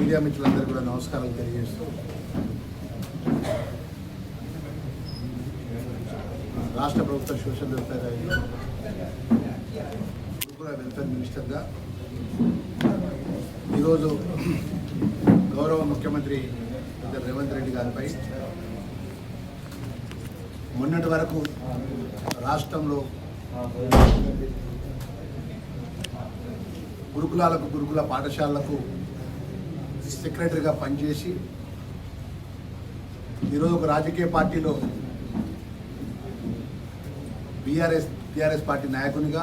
Media మిత్రులందరూ కూడా నమస్కారాలు తెలియజేస్తూ రాష్ట్ర ప్రభుత్వ సోషల్ వెల్ఫేర్ వెల్ఫేర్ మినిస్టర్గా ఈరోజు గౌరవ ముఖ్యమంత్రి రేవంత్ రెడ్డి గారిపై మొన్నటి వరకు రాష్ట్రంలో గురుకుల పాఠశాలలకు సెక్రటరీగా పనిచేసి ఈరోజు ఒక రాజకీయ పార్టీలో టీఆర్ఎస్ పార్టీ నాయకునిగా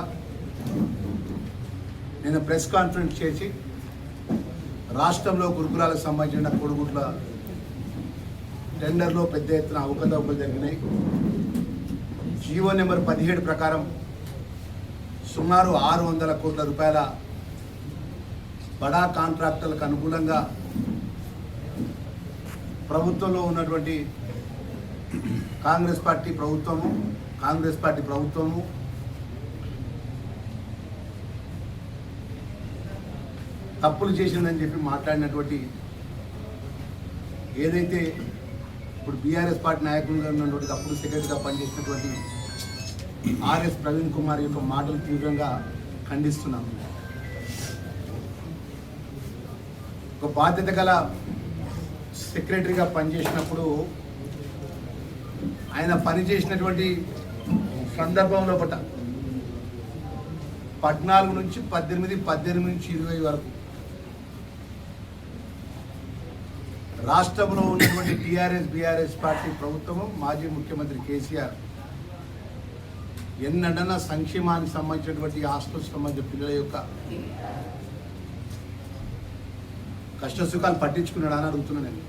నేను ప్రెస్ కాన్ఫరెన్స్ చేసి రాష్ట్రంలో గురుకులాలకు సంబంధించిన కొడుగుట్ల టెండర్లో పెద్ద ఎత్తున అవకతవకలు జరిగినాయి. జీవో నెంబర్ 17 ప్రకారం సుమారు 600 కోట్ల రూపాయల బడా కాంట్రాక్టర్లకు అనుకూలంగా ప్రభుత్వంలో ఉన్నటువంటి కాంగ్రెస్ పార్టీ ప్రభుత్వము తప్పులు చేసిందని చెప్పి మాట్లాడినటువంటి ఏదైతే ఇప్పుడు బీఆర్ఎస్ పార్టీ నాయకులుగా ఉన్నటువంటి అప్పుడు సెక్రటరీగా పనిచేసినటువంటి ఆర్ఎస్ ప్రవీణ్ కుమార్ యొక్క మాటలు తీవ్రంగా ఖండిస్తున్నాము. ఒక బాధ్యత గల సెక్రటరీగా పనిచేసినప్పుడు ఆయన పనిచేసినటువంటి సందర్భంలో 14 నుంచి 18 నుంచి 20 వరకు రాష్ట్రంలో ఉన్నటువంటి బీఆర్ఎస్ పార్టీ ప్రభుత్వము మాజీ ముఖ్యమంత్రి కేసీఆర్ ఎన్నడన్నా సంక్షేమానికి సంబంధించినటువంటి హాస్టల్స్ సంబంధించిన పిల్లల యొక్క కష్టసుఖాలు పట్టించుకున్నాడు అని అడుగుతున్నా. నేను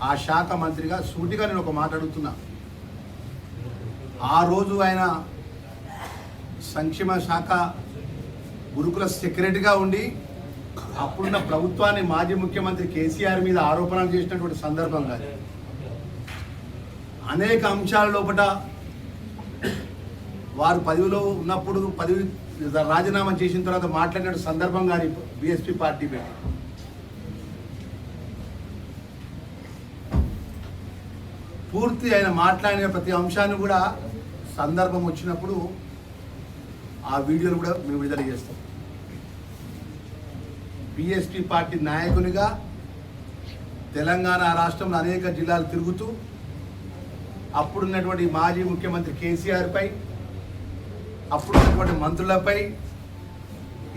ఆ శాఖ మంత్రిగా సూటిగా నేను ఒక మాట అడుగుతున్నా. ఆ రోజు ఆయన సంక్షేమ శాఖ గురుకుల సెక్రటరీగా ఉండి అప్పుడున్న ప్రభుత్వాన్ని మాజీ ముఖ్యమంత్రి కేసీఆర్ మీద ఆరోపణలు చేసినటువంటి సందర్భంగా అనేక అంశాల లోపల వారు పదవిలో ఉన్నప్పుడు పదవి రాజీనామా చేసిన తర్వాత మాట్లాడిన సందర్భంగా బీఎస్పీ పార్టీ పెట్టి పూర్తి ఆయన మాట్లాడిన ప్రతి అంశాన్ని కూడా సందర్భం వచ్చినప్పుడు ఆ వీడియోలు కూడా మేము విడుదల చేస్తాం. బీఎస్పీ పార్టీ నాయకునిగా తెలంగాణ రాష్ట్రంలో అనేక జిల్లాలు తిరుగుతూ అప్పుడున్నటువంటి మాజీ ముఖ్యమంత్రి కేసీఆర్పై అప్పుడున్నటువంటి మంత్రులపై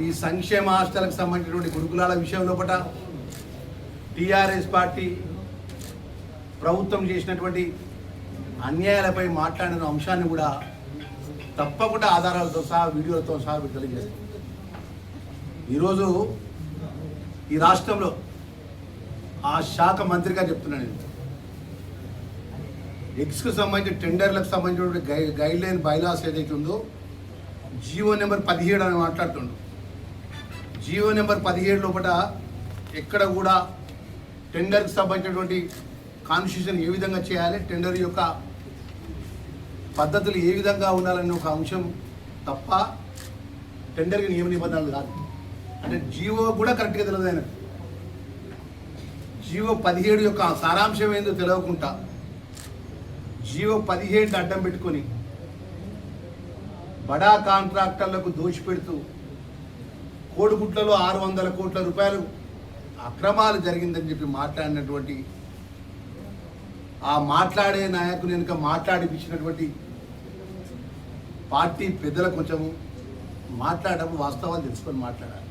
ఈ సంక్షేమ హాస్టల్కి సంబంధించినటువంటి గురుకులాల విషయంలో టీఆర్ఎస్ పార్టీ ప్రభుత్వం చేసినటువంటి అన్యాయాలపై మాట్లాడిన అంశాన్ని కూడా తప్పకుండా ఆధారాలతో సహా వీడియోలతో సహా విడుదల చేస్తాం. ఈరోజు ఈ రాష్ట్రంలో ఆ శాఖ మంత్రిగా చెప్తున్నాను నేను ఎక్స్కు సంబంధించిన టెండర్లకు సంబంధించినటువంటి గైడ్ లైన్ బైలాస్ ఏదైతే ఉందో జీవో నెంబర్ 17 అని మాట్లాడుతుండు. జీవో నెంబర్ 17 లోపల ఎక్కడ కూడా టెండర్కి సంబంధించినటువంటి కాన్స్టిట్యూషన్ ఏ విధంగా చేయాలి, టెండర్ యొక్క పద్ధతులు ఏ విధంగా ఉండాలనే ఒక అంశం తప్ప టెండర్కి నియమ నిబంధనలు కాదు. అంటే జీవో కూడా కరెక్ట్గా తెలియదు. ఆయన జీవో 17 యొక్క సారాంశం ఏందో తెలియకుండా జీవో 17 అడ్డం పెట్టుకొని బడా కాంట్రాక్టర్లకు దోషిపెడుతూ కోడిగుట్లలో 600 కోట్ల రూపాయలు అక్రమాలు జరిగిందని చెప్పి మాట్లాడినటువంటి ఆ మాట్లాడే నాయకుని వెనుక మాట్లాడిపించినటువంటి పార్టీ పెద్దలు కొంచెము మాట్లాడడం వాస్తవాలు తెలుసుకొని మాట్లాడాలి.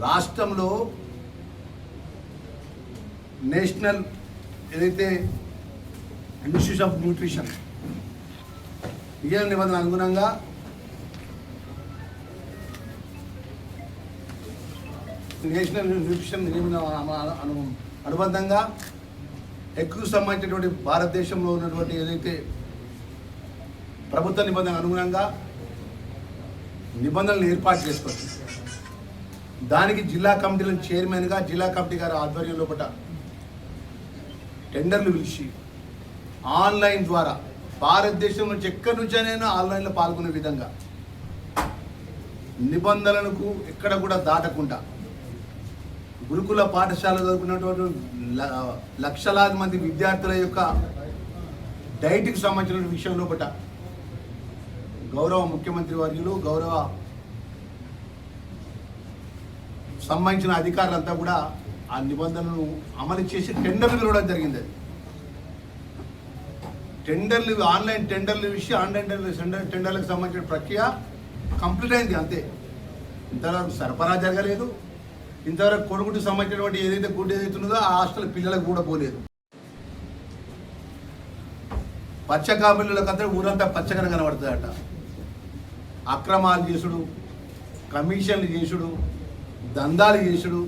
రాష్ట్రంలో నేషనల్ ఏదైతే ఇన్స్టిట్యూట్ ఆఫ్ న్యూట్రిషన్ నియమ నిబంధనల అనుగుణంగా నేషనల్ న్యూట్రిషన్ అనుబంధంగా ఎక్కువ సంబంధించినటువంటి భారతదేశంలో ఉన్నటువంటి ఏదైతే ప్రభుత్వ నిబంధనల అనుగుణంగా నిబంధనలు ఏర్పాటు చేసుకోవచ్చు. దానికి జిల్లా కమిటీలను చైర్మన్గా జిల్లా కమిటీ గారి ఆధ్వర్యంలో టెండర్లు పిలిచి ఆన్లైన్ ద్వారా భారతదేశం నుంచి ఎక్కడి నుంచైనా ఆన్లైన్లో పాల్గొనే విధంగా నిబంధనలకు ఎక్కడ కూడా దాటకుండా గురుకుల పాఠశాల చదువుకున్నటువంటి లక్షలాది మంది విద్యార్థుల యొక్క డైట్కి సంబంధించిన విషయంలో పట్ల గౌరవ ముఖ్యమంత్రి వర్యులు గౌరవ సంబంధించిన అధికారులంతా కూడా ఆ నిబంధనలను అమలు చేసి టెండర్లు పిలవడం జరిగింది. అది టెండర్లు ఆన్లైన్ టెండర్లు విషయం ఆన్లైన్ టెండర్లకు సంబంధించిన ప్రక్రియ కంప్లీట్ అయింది. అంతే, ఇంతవరకు సరఫరా జరగలేదు. ఇంతవరకు కొడుకుకి సంబంధించినటువంటి ఏదైతే గుడ్డు ఏదైతే ఉన్నదో ఆ హాస్టల్ పిల్లలకు కూడా పోలేదు. పచ్చగా పిల్లలకంతా ఊరంతా పచ్చగా కనబడుతుందట. అక్రమాలు చేసుడు, కమిషన్లు చేసుడు, దందాలు చేసుడు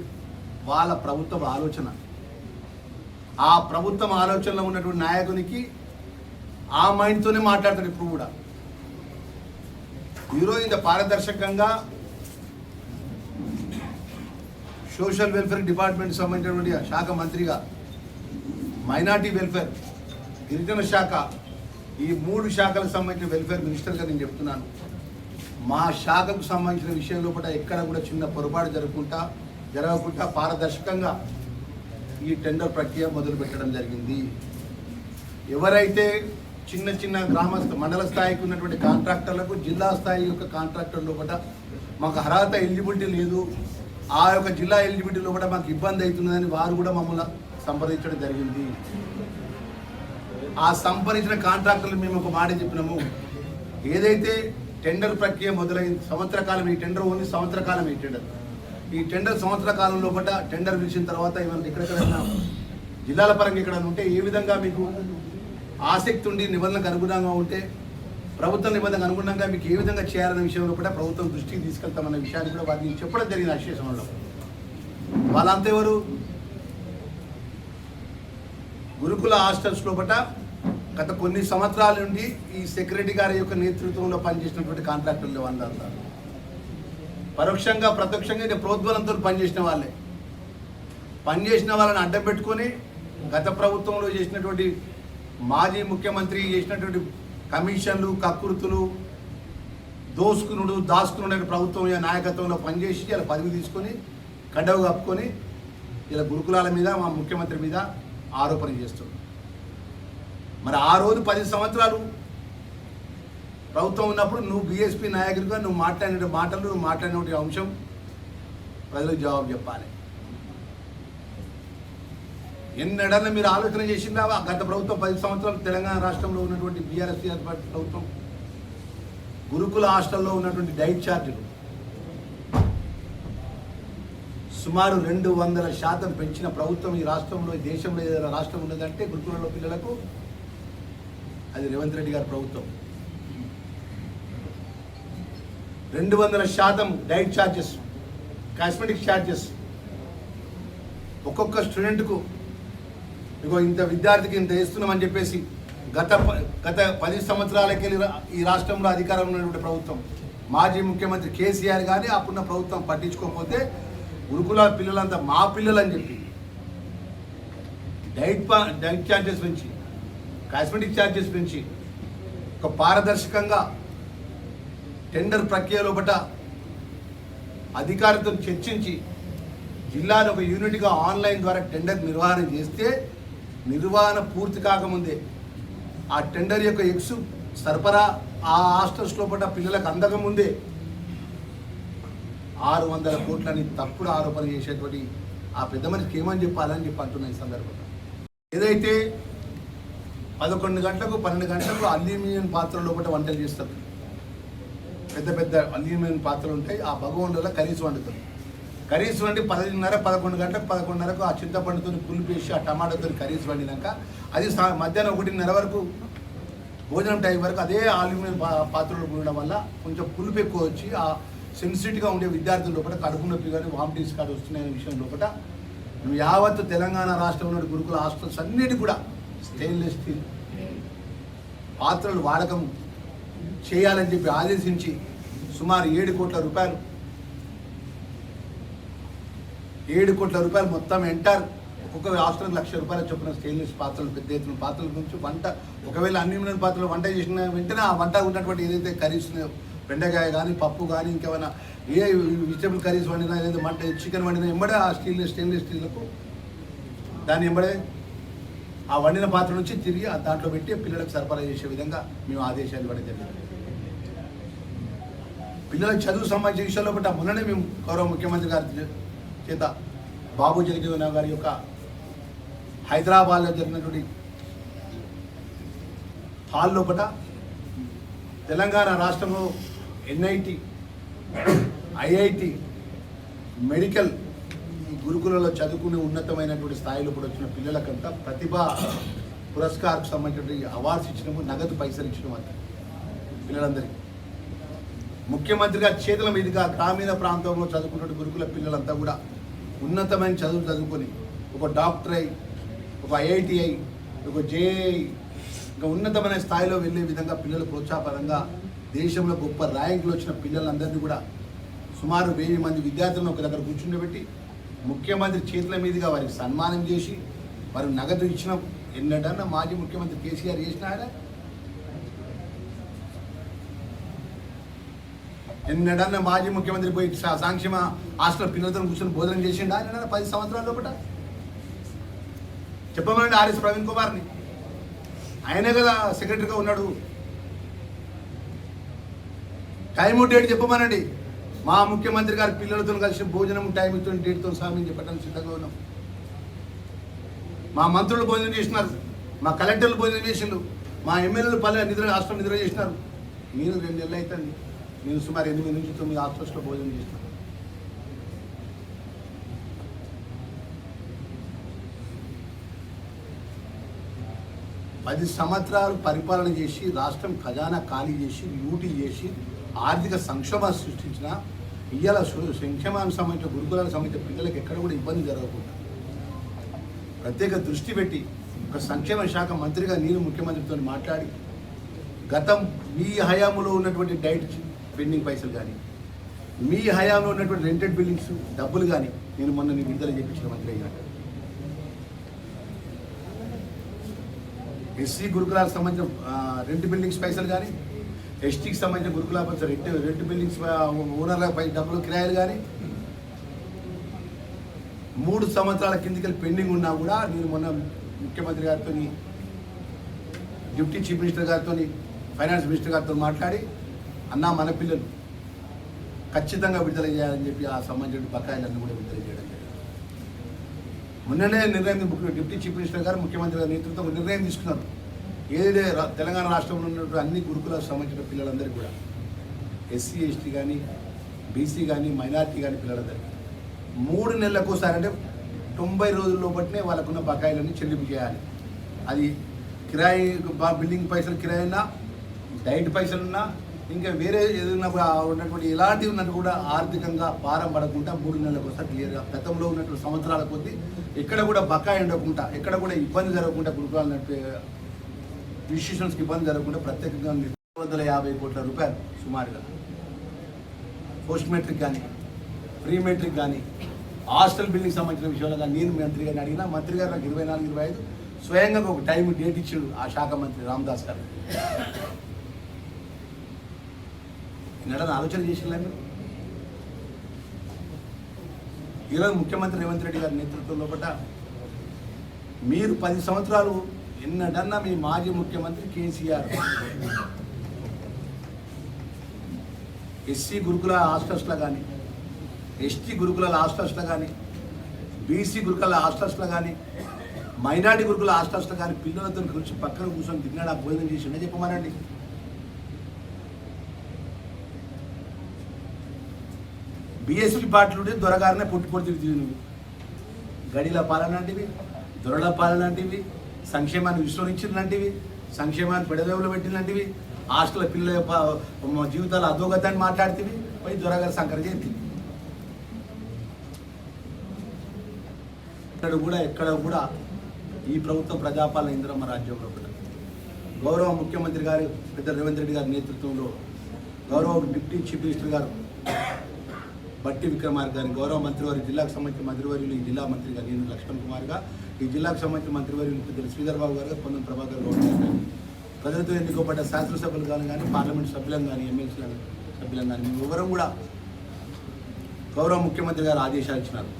వాళ్ళ ప్రభుత్వం ఆలోచన. ఆ ప్రభుత్వం ఆలోచనలో ఉన్నటువంటి నాయకునికి ఆ మైండ్తోనే మాట్లాడతాడు ఇప్పుడు కూడా. ఈరోజు ఇంత పారదర్శకంగా సోషల్ వెల్ఫేర్ డిపార్ట్మెంట్ సంబంధించినటువంటి శాఖ మంత్రిగా, మైనార్టీ వెల్ఫేర్, గిరిజన శాఖ, ఈ 3 శాఖలకు సంబంధించిన వెల్ఫేర్ మినిస్టర్గా నేను చెప్తున్నాను. మా శాఖకు సంబంధించిన విషయంలో కూడా ఎక్కడ కూడా చిన్న పొరపాటు జరగకుండా పారదర్శకంగా ఈ టెండర్ ప్రక్రియ మొదలు పెట్టడం జరిగింది. ఎవరైతే చిన్న చిన్న మండల స్థాయికి ఉన్నటువంటి కాంట్రాక్టర్లకు జిల్లా స్థాయి యొక్క కాంట్రాక్టర్లో కూడా మాకు అర్హత ఎలిజిబిలిటీ లేదు, ఆ యొక్క జిల్లా ఎలిజిబిలిటీలో కూడా మాకు ఇబ్బంది అవుతుందని వారు కూడా మమ్మల్ని సంప్రదించడం జరిగింది. ఆ సంప్రదించిన కాంట్రాక్టర్లు మేము ఒక మాట చెప్పినాము, ఏదైతే టెండర్ ప్రక్రియ మొదలైంది సంవత్సర కాలం, ఈ టెండర్ ఓన్లీ సంవత్సర కాలం. ఈ టెండర్ సంవత్సర కాలంలో పట్ల టెండర్ పిలిచిన తర్వాత ఏమైనా ఎక్కడెక్కడైనా జిల్లాల పరంగా ఎక్కడ ఉంటే ఏ విధంగా మీకు ఆసక్తి ఉండి నిబంధనలకు అనుగుణంగా ఉంటే ప్రభుత్వ నిబంధనకు అనుగుణంగా మీకు ఏ విధంగా చేయాలనే విషయంలో కూడా ప్రభుత్వం దృష్టికి తీసుకెళ్తామన్న విషయాన్ని కూడా వారిని చెప్పడం జరిగింది. అసోసియేషన్లో వాళ్ళంతా ఎవరు? గురుకుల హాస్టల్స్ లోపల గత కొన్ని సంవత్సరాల నుండి ఈ సెక్రటరీ గారి యొక్క నేతృత్వంలో పనిచేసినటువంటి కాంట్రాక్టర్లు వాళ్ళంతా పరోక్షంగా ప్రత్యక్షంగా ఇది ప్రోద్బలంతో పనిచేసిన వాళ్ళే. పనిచేసిన వాళ్ళని అడ్డం పెట్టుకొని గత ప్రభుత్వంలో చేసినటువంటి మాజీ ముఖ్యమంత్రి చేసినటువంటి కమిషన్లు, కకృతులు, దాచుకునుడు ప్రభుత్వం నాయకత్వంలో పనిచేసి ఇలా పదవి తీసుకొని కండవ కప్పుకొని ఇలా గురుకులాల మీద మా ముఖ్యమంత్రి మీద ఆరోపణ చేస్తుంది. మరి ఆ రోజు 10 సంవత్సరాలు ప్రభుత్వం ఉన్నప్పుడు నువ్వు బీఎస్పీ నాయకుడిగా నువ్వు మాట్లాడిన మాటలు, నువ్వు మాట్లాడిన అంశం ప్రజలకు జవాబు చెప్పాలి. ఎన్నడన్నా మీరు ఆలోచన చేసిందా? గత ప్రభుత్వం 10 సంవత్సరాలు తెలంగాణ రాష్ట్రంలో ఉన్నటువంటి బీఆర్ఎస్ ప్రభుత్వం గురుకుల హాస్టల్లో ఉన్నటువంటి డైట్ ఛార్జీలు సుమారు 200% పెంచిన ప్రభుత్వం ఈ రాష్ట్రంలో, ఈ దేశంలో ఏదైనా రాష్ట్రం ఉన్నదంటే గురుకులలో పిల్లలకు అది రేవంత్ రెడ్డి గారి ప్రభుత్వం. 200% డైట్ ఛార్జెస్, కాస్మెటిక్ ఛార్జెస్ ఒక్కొక్క స్టూడెంట్కు ఇగో ఇంత విద్యార్థికి ఇంత వేస్తున్నామని చెప్పేసి గత 10 సంవత్సరాలకి ఈ రాష్ట్రంలో అధికారంలో ఉన్నటువంటి ప్రభుత్వం మాజీ ముఖ్యమంత్రి కేసీఆర్ కానీ అప్పుడున్న ప్రభుత్వం పట్టించుకోకపోతే గురుకుల పిల్లలంతా మా పిల్లలు అని చెప్పి డైట్ ఛార్జెస్ పెంచి, కాస్మెటిక్ ఛార్జెస్ పెంచి ఒక పారదర్శకంగా టెండర్ ప్రక్రియ లోపల అధికారులతో చర్చించి జిల్లాలో ఒక యూనిట్గా ఆన్లైన్ ద్వారా టెండర్ నిర్వహణ చేస్తే నిర్వహణ పూర్తి కాకముందే ఆ టెండర్ యొక్క సరఫరా ఆ హాస్టల్స్ లోపల పిల్లలకు అందకముందే 600 కోట్లని తప్పుడు ఆరోపణ చేసేటువంటి ఆ పెద్ద మనిషికి ఏమని చెప్పాలని చెప్పి అంటున్నా ఈ సందర్భంగా. ఏదైతే 11 గంటలకు 12 గంటలకు అల్యూమినియం పాత్రల లోపల వంటలు చేస్తారు, పెద్ద పెద్ద అల్యూమినియం పాత్రలు ఉంటాయి, ఆ భగవంతుల కర్రీస్ వండుతారు. కర్రీస్ వండి 10:30, 11 గంటలకు 11:30కు ఆ చింతపండుతో పులుపు వేసి ఆ టమాటాతో కర్రీస్ వండినాక అది మధ్యాహ్నం 1:30 వరకు భోజనం టైం వరకు అదే అల్యూమినియం పాత్రలు ఉండడం వల్ల కొంచెం పులుపు ఎక్కువ వచ్చి ఆ సెన్సిటివ్గా ఉండే విద్యార్థుల లోపల కడుపు నొప్పి కానీ వామిటింగ్స్ కానీ వస్తున్నాయనే విషయం లోపల యావత్తు తెలంగాణ రాష్ట్రంలో గురుకుల హాస్టల్స్ అన్నిటి కూడా స్టెయిన్లెస్ స్టీల్ పాత్రలు వాడకం చేయాలని చెప్పి ఆదేశించి సుమారు 7 కోట్ల రూపాయలు మొత్తం ఎంటర్ ఒక్కొక్క హాస్టల్కి ₹1,00,000 చొప్పున స్టెయిన్లెస్ పాత్రలు, పెద్ద ఎత్తున పాత్రల గురించి వంట, ఒకవేళ అల్యూమినియం పాత్రలు వంట చేసిన వెంటనే ఆ వంట ఉన్నటువంటి ఏదైతే కర్రీస్ బెండకాయ కానీ పప్పు కానీ ఇంకేమైనా ఏ వెజిటబుల్ కర్రీస్ వండినా లేదా చికెన్ వండినా ఎంబడే ఆ స్టెయిన్లెస్ స్టీల్లకు దాన్ని ఎంబడే ఆ వండిన పాత్ర నుంచి తిరిగి దాంట్లో పెట్టి పిల్లలకు సరఫరా చేసే విధంగా మేము ఆదేశాలు ఇవ్వడం జరిగింది. పిల్లలకు చదువు సంబంధించిన విషయంలో బట్టి మొన్ననే మేము గౌరవ ముఖ్యమంత్రి గారి చేత బాబు జగజీవన్ గారి యొక్క హైదరాబాద్లో జరిగినటువంటి హాల్ లోపల తెలంగాణ రాష్ట్రంలో NIT, IIT, మెడికల్ ఈ గురుకులలో చదువుకునే ఉన్నతమైనటువంటి స్థాయిలో కూడా వచ్చిన పిల్లలకంతా ప్రతిభా పురస్కార్కు సంబంధించిన అవార్డ్స్ ఇచ్చినాము, నగదు పైసలు ఇచ్చినాము అంత పిల్లలందరికీ. ముఖ్యమంత్రిగా చేతుల మీదుగా గ్రామీణ ప్రాంతంలో చదువుకున్న గురుకుల పిల్లలంతా కూడా ఉన్నతమైన చదువులు చదువుకొని ఒక డాక్టర్ అయి, ఒక IITI, ఒక JEE ఇంకా ఉన్నతమైన స్థాయిలో వెళ్ళే విధంగా పిల్లలు ప్రోత్సాహపరంగా దేశంలో గొప్ప ర్యాంకులు వచ్చిన పిల్లలందరినీ కూడా సుమారు 1000 మంది విద్యార్థులను ఒక దగ్గర కూర్చుండబెట్టి ముఖ్యమంత్రి చేతుల మీదుగా వారికి సన్మానం చేసి వారికి నగదు ఇచ్చిన ఎన్నడన్నా మాజీ ముఖ్యమంత్రి కేసీఆర్ చేసినాడా? ఎన్నడన్నా మాజీ ముఖ్యమంత్రి పోయి సంక్షేమ హాస్టల్ పిల్లలతో కూర్చొని భోజనం చేసిండా? 10 సంవత్సరాల లోపల చెప్పమనండి. RS ప్రవీణ్ కుమార్ని, ఆయనే కదా సెక్రటరీగా ఉన్నాడు. టైము డేట్ చెప్పమనండి. మా ముఖ్యమంత్రి గారి పిల్లలతో కలిసి భోజనం టైంతో డేట్తో సహా మేము చెప్పడానికి సిద్ధంగా ఉన్నాం. మా మంత్రులు భోజనం చేసినారు, మా కలెక్టర్లు భోజనం చేసిండు, మా ఎమ్మెల్యేలు హాస్టల్ నిద్ర చేసినారు. నేను 2 నెలలు అవుతుంది, నేను సుమారు 8 నుంచి 9 హాస్టల్స్లో భోజనం చేసినాను. పది సంవత్సరాలు పరిపాలన చేసి రాష్ట్రం ఖజానా ఖాళీ చేసి లూటీ చేసి ఆర్థిక సంక్షోభాన్ని సృష్టించిన ఇవాళ సంక్షేమానికి సంబంధించిన గురుకులాలకు సంబంధించిన పిల్లలకు ఎక్కడ కూడా ఇబ్బంది జరగకుండా ప్రత్యేక దృష్టి పెట్టి ఒక సంక్షేమ శాఖ మంత్రిగా నేను ముఖ్యమంత్రితో మాట్లాడి గతం మీ హయాంలో ఉన్నటువంటి డైట్ పెండింగ్ పైసలు కానీ మీ హయాంలో ఉన్నటువంటి రెంటెడ్ బిల్డింగ్స్ డబ్బులు కానీ నేను మొన్న విడుదల చేయించిన మంత్రి అయ్యాను. SC గురుకులాలకు సంబంధించిన రెంట్ బిల్డింగ్స్ పైసలు కానీ, STకి సంబంధించిన గురుకుల రెంట్ బిల్డింగ్స్ ఓనర్లపై డబ్బులు కిరాయిలు కానీ 3 సంవత్సరాల కిందికి పెండింగ్ ఉన్నా కూడా నేను మొన్న ముఖ్యమంత్రి గారితో, డిప్యూటీ చీఫ్ మినిస్టర్ గారితో, ఫైనాన్స్ మినిస్టర్ గారితో మాట్లాడి అన్నా మన పిల్లలు ఖచ్చితంగా విడుదల చేయాలని చెప్పి ఆ సంబంధించిన బకాయిలన్నీ కూడా విడుదల చేయడం జరిగింది. మొన్ననే నిర్ణయం డిప్యూటీ చీఫ్ మినిస్టర్ గారు ముఖ్యమంత్రి గారి నేతృత్వం నిర్ణయం తీసుకున్నారు. ఏదైతే తెలంగాణ రాష్ట్రంలో ఉన్నటువంటి అన్ని గురుకులకు సంబంధించిన పిల్లలందరికీ కూడా SC ST కానీ BC కానీ మైనారిటీ కానీ పిల్లలందరికీ 3 నెలలకు ఒకసారి అంటే 90 రోజుల లోపలనే వాళ్ళకున్న బకాయిలన్నీ చెల్లింపు చేయాలి. అది కిరాయి బిల్డింగ్ పైసలు కిరాయినా, డైట్ పైసలున్నా, ఇంకా వేరే ఏదైనా ఉన్నటువంటి ఎలాంటివి ఉన్నట్టు కూడా ఆర్థికంగా భారం పడకుండా 3 నెలలకు ఒకసారి క్లియర్గా గతంలో ఉన్నటువంటి సంవత్సరాల కొద్దీ ఎక్కడ కూడా బకాయి ఉండకుండా, ఎక్కడ కూడా ఇబ్బంది జరగకుండా గురుకులాలు నడిపే ఇన్స్టిట్యూషన్స్కి ఇబ్బంది జరగకుండా ప్రత్యేకంగా 250 కోట్ల రూపాయలు సుమారుగా పోస్ట్ మెట్రిక్ కానీ, ప్రీ మెట్రిక్ కానీ, హాస్టల్ బిల్డింగ్ సంబంధించిన విషయాలు కానీ నేను మంత్రి గారిని అడిగినా మంత్రి గారు నాకు 24-25 స్వయంగా ఒక టైం డేట్ ఇచ్చాడు ఆ శాఖ మంత్రి రామదాస్ గారు. నడని ఆలోచన చేసినా ఈరోజు ముఖ్యమంత్రి రేవంత్ రెడ్డి గారి నేతృత్వంలో పట్ల మీరు 10 సంవత్సరాలు ఎన్నడన్నా మీ మాజీ ముఖ్యమంత్రి కేసీఆర్ SC గురుకుల హాస్టల్స్లో కానీ, ST గురుకుల హాస్టల్స్లో కానీ, BC గురుకుల హాస్టల్స్లో కానీ, మైనార్టీ గురుకుల హాస్టల్స్లో కానీ పిల్లలతో కూర్చొని పక్కన కూర్చొని తిన్నాడు ఆ భోజనం చేసిండే చెప్పమనండి. BSP పార్టీలు దొరగారనే పొట్టి నువ్వు గడిల పాలనంటివి, దొరల పాలనంటివి, సంక్షేమాన్ని విస్మరించినలాంటివి, సంక్షేమాన్ని పెడదవులు పెట్టినలాంటివి, హాస్టల్ పిల్లల జీవితాలు అధోగతాన్ని మాట్లాడుతీవి, పోయి దొరగారు సంకర చేతి ఎక్కడ కూడా ఈ ప్రభుత్వం ప్రజాపాలన ఇందిరమ్మ రాజ్యంలో కూడా గౌరవ ముఖ్యమంత్రి గారు పెద్ద రేవంత్ రెడ్డి గారి నేతృత్వంలో గౌరవ డిప్యూటీ చీఫ్ మినిస్టర్ గారు బట్టి విక్రమార్క గారి, గౌరవ మంత్రివారి జిల్లాకు సంబంధించిన మంత్రివర్యులు ఈ జిల్లా మంత్రి గారు నేను లక్ష్మణ్ కుమార్గా, ఈ జిల్లాకు సంబంధించిన మంత్రివర్యులు పెద్దలు శ్రీధర్ బాబు గారు, పొన్నం ప్రభాకర్ గౌడ్ గారు, ప్రజలతో ఎన్నుకోబడ్డ శాసనసభ్యులు కానీ పార్లమెంట్ సభ్యులను కానీ ఎమ్మెల్సీలను సభ్యులం కానీ మేము ఎవరం కూడా గౌరవ ముఖ్యమంత్రి గారు ఆదేశాలు ఇచ్చినారు.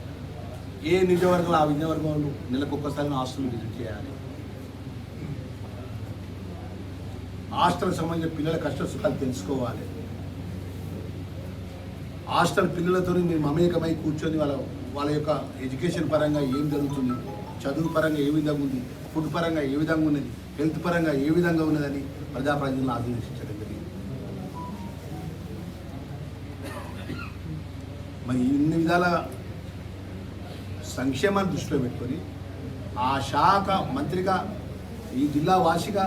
ఏ నియోజకవర్గంలో ఆ నియోజకవర్గంలో నెలకు ఒక్కసారి హాస్టల్ విజిట్ చేయాలి. హాస్టల్కి సంబంధించిన పిల్లల కష్ట సుఖాలు తెలుసుకోవాలి. హాస్టల్ పిల్లలతో మేము మమేకమై కూర్చొని వాళ్ళ యొక్క ఎడ్యుకేషన్ పరంగా ఏం జరుగుతుంది, చదువు పరంగా ఏ విధంగా ఉంది, ఫుడ్ పరంగా ఏ విధంగా ఉన్నది, హెల్త్ పరంగా ఏ విధంగా ఉన్నదని ప్రజాప్రతినిధులను ఆదేశించడం జరిగింది. మరి ఇన్ని విధాల సంక్షేమాన్ని దృష్టిలో పెట్టుకొని ఆ శాఖ మంత్రిగా ఈ జిల్లా వాసిగా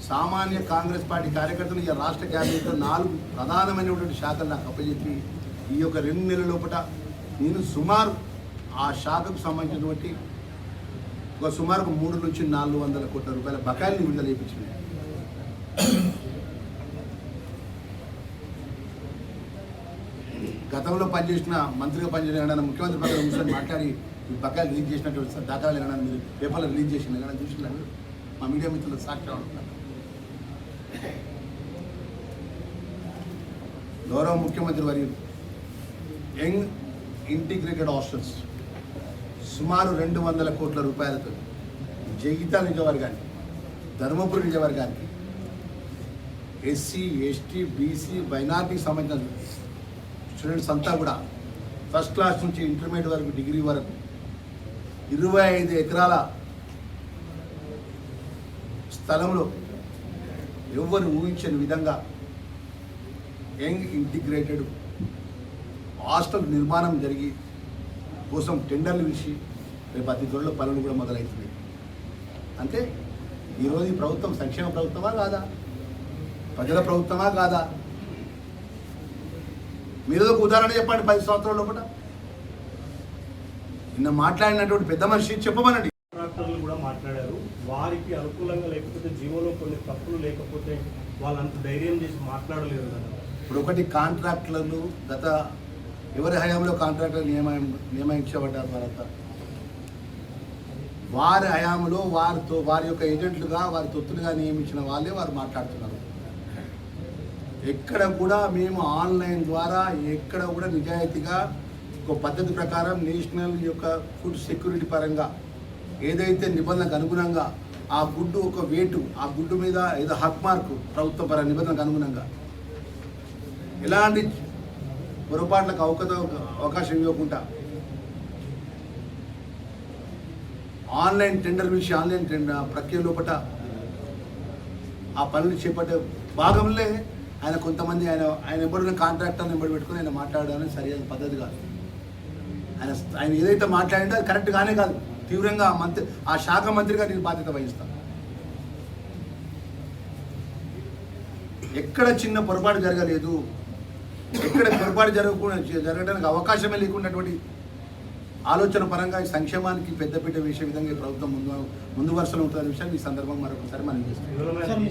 సామాన్య కాంగ్రెస్ పార్టీ కార్యకర్తలు ఈ రాష్ట్ర క్యాబినెట్లో 4 ప్రధానమైనటువంటి శాఖలు నాకు అప్పచెప్పి ఈ యొక్క 2 నెలల లోపల నేను సుమారు ఆ శాఖకు సంబంధించినటువంటి సుమారు 300 నుంచి 400 కోట్ల రూపాయల బకాయిల్ని విడుదల చేయించింది. గతంలో పనిచేసిన మంత్రిగా పనిచేసిన ముఖ్యమంత్రి పదవి కూర్చొని మాట్లాడి ఈ బకాయిలు రిలీజ్ చేసినటువంటి దాఖలాలు ఏమైనా మీరు పేపర్లో రిలీజ్ చేసిన ఏమైనా చూసినారు? మా మీడియా మిత్రులు సాక్ష్యం ఉంటున్నారు. గౌరవ ముఖ్యమంత్రి వర్యులు యంగ్ ఇంటిగ్రేటెడ్ హాస్టల్స్ సుమారు 200 కోట్ల రూపాయలతో జగిత్యాల నియోజకవర్గానికి, ధర్మపురి నియోజకవర్గానికి ఎస్సీ, ఎస్టీ, బీసీ, మైనార్టీకి సంబంధించిన స్టూడెంట్స్ అంతా కూడా ఫస్ట్ క్లాస్ నుంచి ఇంటర్మీడియట్ వరకు, డిగ్రీ వరకు 25 ఎకరాల స్థలంలో ఎవరు ఊహించని విధంగా యంగ్ ఇంటిగ్రేటెడ్ హాస్టల్ నిర్మాణం జరిగి కోసం టెండర్లు ఇచ్చి రేపు అతి త్వరలో పనులు కూడా మొదలవుతుంది. అంటే ఈరోజు ఈ ప్రభుత్వం సంక్షేమ ప్రభుత్వమా కాదా, ప్రజల ప్రభుత్వమా కాదా? మీరు ఒక ఉదాహరణ చెప్పండి. 10 సంవత్సరాల లోపల నిన్న మాట్లాడినటువంటి పెద్ద మనిషి చెప్పమనండి. కాంట్రాక్టర్లు కూడా మాట్లాడారు. వారికి అనుకూలంగా లేకపోతే జీవోలో కొన్ని తప్పులు లేకపోతే వాళ్ళంత ధైర్యం చేసి మాట్లాడలేదు కదా. ఇప్పుడు ఒకటి కాంట్రాక్టర్లు గత ఎవరి హయాంలో కాంట్రాక్టర్ నియమించబడ్డారు వాళ్ళంతా వారి హయాంలో వారి యొక్క ఏజెంట్లుగా వారి తొత్తులుగా నియమించిన వాళ్ళే వారు మాట్లాడుతున్నారు. ఎక్కడ కూడా మేము ఆన్లైన్ ద్వారా ఎక్కడ కూడా నిజాయితీగా ఒక పద్ధతి ప్రకారం నేషనల్ యొక్క ఫుడ్ సెక్యూరిటీ పరంగా ఏదైతే నిబంధనకు అనుగుణంగా ఆ గుడ్డు ఒక వేటు, ఆ గుడ్డు మీద ఏదో హక్ మార్కు ప్రభుత్వ పర నిబంధనకు అనుగుణంగా ఎలాంటి పొరపాట్లకు అవకాశం ఇవ్వకుండా ఆన్లైన్ టెండర్ విషయం ఆన్లైన్ టెండర్ ప్రక్రియ లోపల ఆ పనులు చేపట్టే భాగంలో ఆయన కొంతమంది ఆయన ఎంబడిన కాంట్రాక్టర్ని ఎంబడి పెట్టుకుని ఆయన మాట్లాడడానికి సరైన పద్ధతి కాదు. ఆయన ఏదైతే మాట్లాడిందో అది కరెక్ట్ గానే కాదు. తీవ్రంగా ఆ శాఖ మంత్రిగా నేను బాధ్యత వహిస్తాను. ఎక్కడ చిన్న పొరపాటు జరగలేదు, ఎక్కడ పొరపాటు జరగడానికి అవకాశమే లేకున్నటువంటి ఆలోచన పరంగా ఈ సంక్షేమానికి పెద్దపీట వేసే విధంగా ఈ ప్రభుత్వం ముందు వరుసలో ఉంటున్న విషయాన్ని ఈ సందర్భంగా మరొకసారి మనం చేస్తాం.